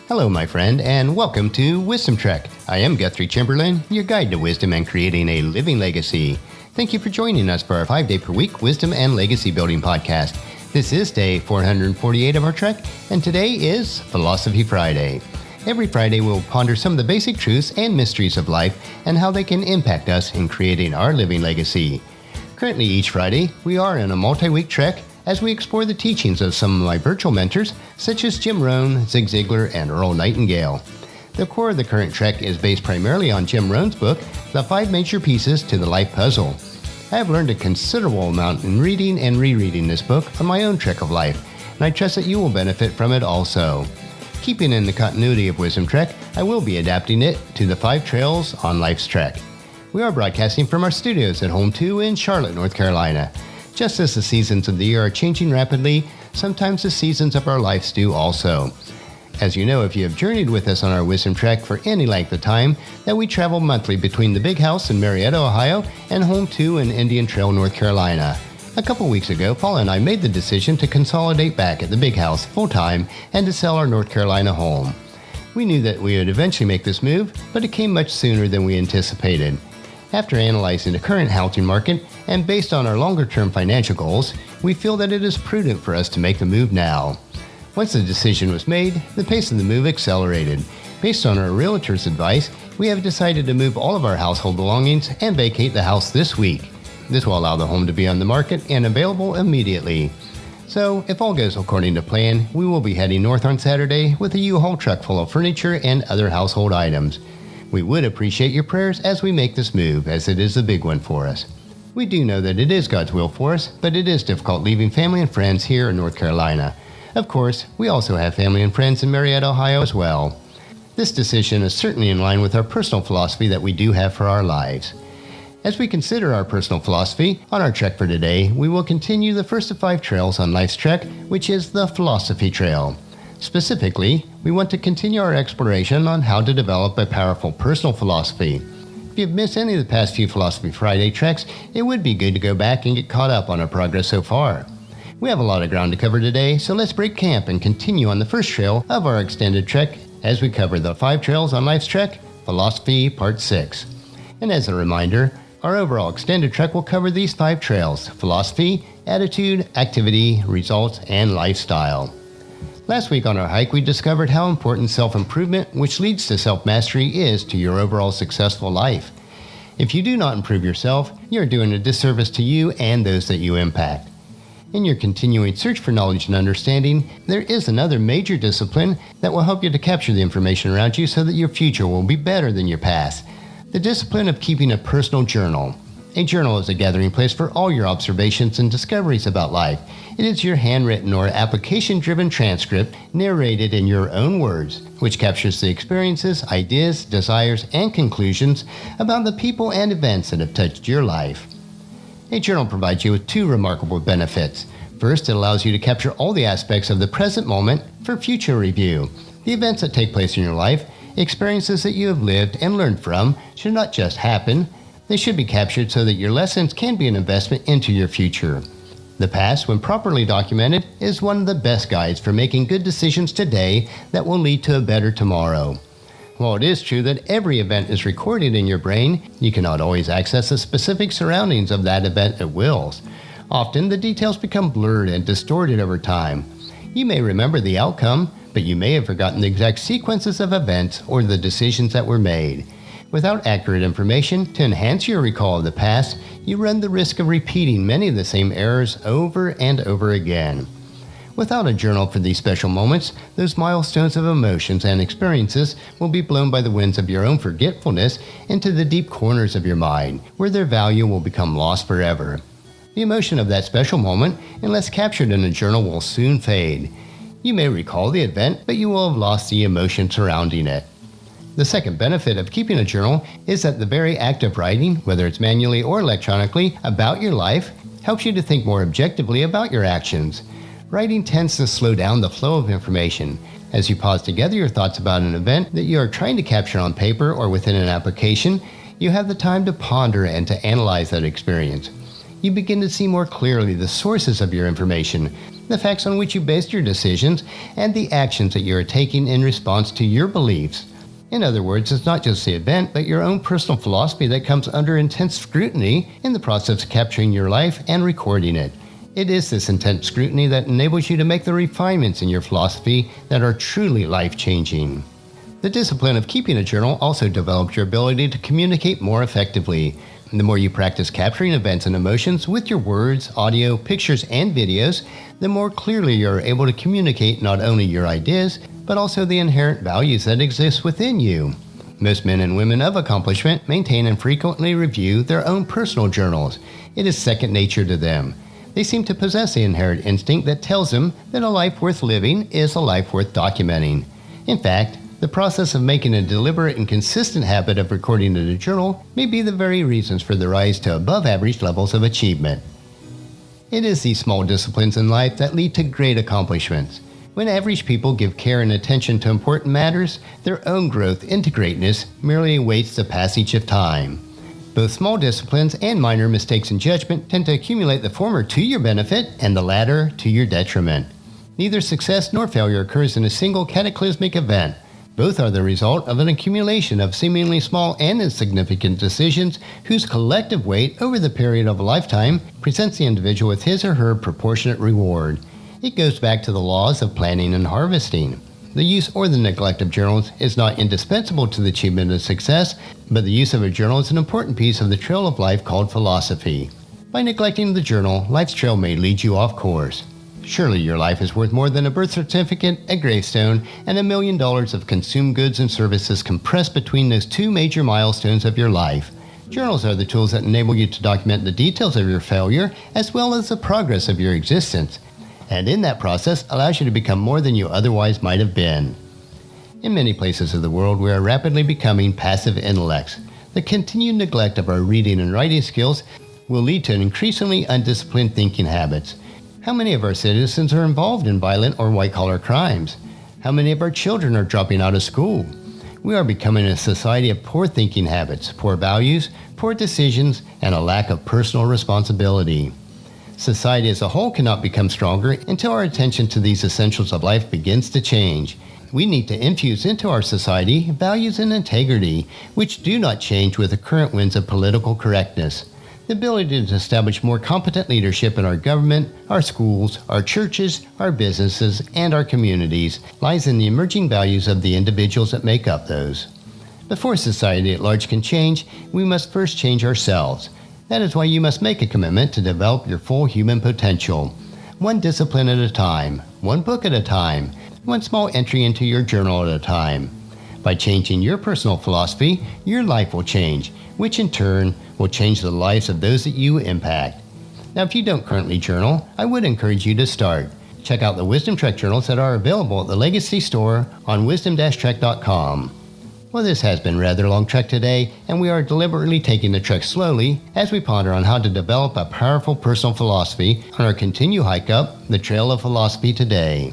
Hello, my friend, and welcome to Wisdom Trek. I am Guthrie Chamberlain, your guide to wisdom and creating a living legacy. Thank you for joining us for our 5-day-per-week Wisdom and Legacy Building podcast. This is day 448 of our trek, and today is Philosophy Friday. Every Friday, we'll ponder some of the basic truths and mysteries of life and how they can impact us in creating our living legacy. Currently, each Friday, we are in a multi-week trek as we explore the teachings of some of my virtual mentors, such as Jim Rohn, Ziglar, and Earl Nightingale. The core of the current trek is based primarily on Jim Rohn's book, The 5 Major Pieces to the Life Puzzle. I have learned a considerable amount in reading and rereading this book on my own trek of life, and I trust that you will benefit from it also. Keeping in the continuity of Wisdom Trek, I will be adapting it to the 5 trails on life's trek. We are broadcasting from our studios at Home 2 in Charlotte, North Carolina. Just as the seasons of the year are changing rapidly, sometimes the seasons of our lives do also. As you know, if you have journeyed with us on our Wisdom Trek for any length of time, that we travel monthly between the Big House in Marietta, Ohio, and Home 2 in Indian Trail, North Carolina. A couple weeks ago, Paula and I made the decision to consolidate back at the Big House full-time and to sell our North Carolina home. We knew that we would eventually make this move, but it came much sooner than we anticipated. After analyzing the current housing market and based on our longer-term financial goals, we feel that it is prudent for us to make the move now. Once the decision was made, the pace of the move accelerated. Based on our realtor's advice, we have decided to move all of our household belongings and vacate the house this week. This will allow the home to be on the market and available immediately. So, if all goes according to plan, we will be heading north on Saturday with a U-Haul truck full of furniture and other household items. We would appreciate your prayers as we make this move, as it is a big one for us. We do know that it is God's will for us, but it is difficult leaving family and friends here in North Carolina. Of course, we also have family and friends in Marietta, Ohio as well. This decision is certainly in line with our personal philosophy that we do have for our lives. As we consider our personal philosophy, on our trek for today, we will continue the first of 5 trails on life's trek, which is the Philosophy Trail. Specifically, we want to continue our exploration on how to develop a powerful personal philosophy. If you've missed any of the past few Philosophy Friday treks, it would be good to go back and get caught up on our progress so far. We have a lot of ground to cover today, so let's break camp and continue on the first trail of our extended trek as we cover the 5 trails on life's trek, Philosophy Part 6. And as a reminder, our overall extended trek will cover these 5 trails: philosophy, attitude, activity, results, and lifestyle. Last week on our hike, we discovered how important self-improvement, which leads to self-mastery, is to your overall successful life. If you do not improve yourself, you are doing a disservice to you and those that you impact. In your continuing search for knowledge and understanding, there is another major discipline that will help you to capture the information around you so that your future will be better than your past. The discipline of keeping a personal journal. A journal is a gathering place for all your observations and discoveries about life. It is your handwritten or application-driven transcript narrated in your own words, which captures the experiences, ideas, desires, and conclusions about the people and events that have touched your life. A journal provides you with 2 remarkable benefits. First, it allows you to capture all the aspects of the present moment for future review. The events that take place in your life, experiences that you have lived and learned from, should not just happen. They should be captured so that your lessons can be an investment into your future. The past, when properly documented, is one of the best guides for making good decisions today that will lead to a better tomorrow. While it is true that every event is recorded in your brain, you cannot always access the specific surroundings of that event at will. Often, the details become blurred and distorted over time. You may remember the outcome, but you may have forgotten the exact sequences of events or the decisions that were made. Without accurate information to enhance your recall of the past, you run the risk of repeating many of the same errors over and over again. Without a journal for these special moments, those milestones of emotions and experiences will be blown by the winds of your own forgetfulness into the deep corners of your mind, where their value will become lost forever. The emotion of that special moment, unless captured in a journal, will soon fade. You may recall the event, but you will have lost the emotion surrounding it. The second benefit of keeping a journal is that the very act of writing, whether it's manually or electronically, about your life, helps you to think more objectively about your actions. Writing tends to slow down the flow of information. As you pause to gather your thoughts about an event that you are trying to capture on paper or within an application, you have the time to ponder and to analyze that experience. You begin to see more clearly the sources of your information, the facts on which you based your decisions, and the actions that you are taking in response to your beliefs. In other words, it's not just the event, but your own personal philosophy that comes under intense scrutiny in the process of capturing your life and recording it. It is this intense scrutiny that enables you to make the refinements in your philosophy that are truly life-changing. The discipline of keeping a journal also develops your ability to communicate more effectively. The more you practice capturing events and emotions with your words, audio, pictures, and videos, the more clearly you're able to communicate not only your ideas, but also the inherent values that exist within you. Most men and women of accomplishment maintain and frequently review their own personal journals. It is second nature to them. They seem to possess the inherent instinct that tells them that a life worth living is a life worth documenting. In fact, the process of making a deliberate and consistent habit of recording in a journal may be the very reasons for the rise to above-average levels of achievement. It is these small disciplines in life that lead to great accomplishments. When average people give care and attention to important matters, their own growth into greatness merely awaits the passage of time. Both small disciplines and minor mistakes in judgment tend to accumulate the former to your benefit and the latter to your detriment. Neither success nor failure occurs in a single cataclysmic event. Both are the result of an accumulation of seemingly small and insignificant decisions whose collective weight over the period of a lifetime presents the individual with his or her proportionate reward. It goes back to the laws of planting and harvesting. The use or the neglect of journals is not indispensable to the achievement of success, but the use of a journal is an important piece of the trail of life called philosophy. By neglecting the journal, life's trail may lead you off course. Surely your life is worth more than a birth certificate, a gravestone, and $1 million of consumed goods and services compressed between those two major milestones of your life. Journals are the tools that enable you to document the details of your failure as well as the progress of your existence, and in that process allows you to become more than you otherwise might have been. In many places of the world, we are rapidly becoming passive intellects. The continued neglect of our reading and writing skills will lead to increasingly undisciplined thinking habits. How many of our citizens are involved in violent or white-collar crimes? How many of our children are dropping out of school? We are becoming a society of poor thinking habits, poor values, poor decisions, and a lack of personal responsibility. Society as a whole cannot become stronger until our attention to these essentials of life begins to change. We need to infuse into our society values and integrity, which do not change with the current winds of political correctness. The ability to establish more competent leadership in our government, our schools, our churches, our businesses, and our communities lies in the emerging values of the individuals that make up those. Before society at large can change, we must first change ourselves. That is why you must make a commitment to develop your full human potential. One discipline at a time, one book at a time, one small entry into your journal at a time. By changing your personal philosophy, your life will change, which in turn will change the lives of those that you impact. Now, if you don't currently journal, I would encourage you to start. Check out the Wisdom Trek journals that are available at the Legacy store on wisdom-trek.com. Well, this has been rather a long trek today, and we are deliberately taking the trek slowly as we ponder on how to develop a powerful personal philosophy on our continued hike up the trail of philosophy today.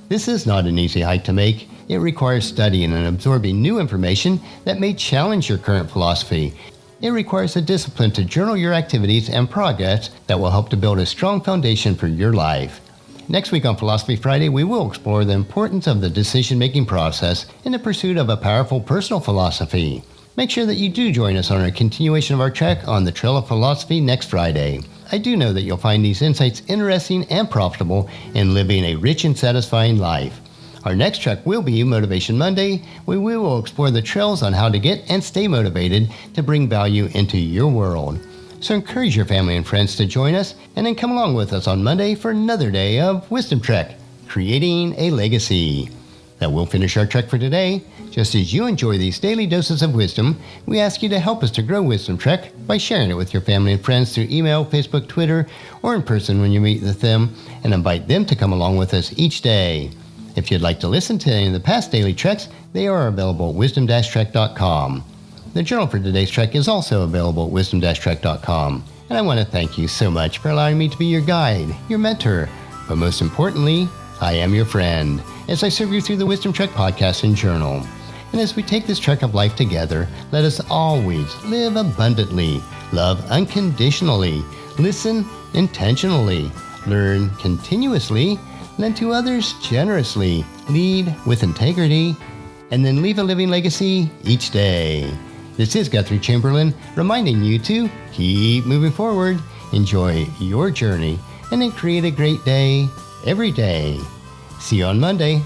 This is not an easy hike to make. It requires studying and absorbing new information that may challenge your current philosophy. It requires a discipline to journal your activities and progress that will help to build a strong foundation for your life. Next week on Philosophy Friday, we will explore the importance of the decision-making process in the pursuit of a powerful personal philosophy. Make sure that you do join us on our continuation of our trek on the Trail of Philosophy next Friday. I do know that you'll find these insights interesting and profitable in living a rich and satisfying life. Our next trek will be Motivation Monday, where we will explore the trails on how to get and stay motivated to bring value into your world. So encourage your family and friends to join us, and then come along with us on Monday for another day of Wisdom Trek, Creating a Legacy. That will finish our trek for today. Just as you enjoy these daily doses of wisdom, we ask you to help us to grow Wisdom Trek by sharing it with your family and friends through email, Facebook, Twitter, or in person when you meet with them, and invite them to come along with us each day. If you'd like to listen to any of the past daily treks, they are available at wisdom-trek.com. The journal for today's trek is also available at wisdom-trek.com. And I want to thank you so much for allowing me to be your guide, your mentor, but most importantly, I am your friend, as I serve you through the Wisdom Trek podcast and journal. And as we take this trek of life together, let us always live abundantly, love unconditionally, listen intentionally, learn continuously, lend to others generously, lead with integrity, and then leave a living legacy each day. This is Guthrie Chamberlain reminding you to keep moving forward, enjoy your journey, and then create a great day every day. See you on Monday.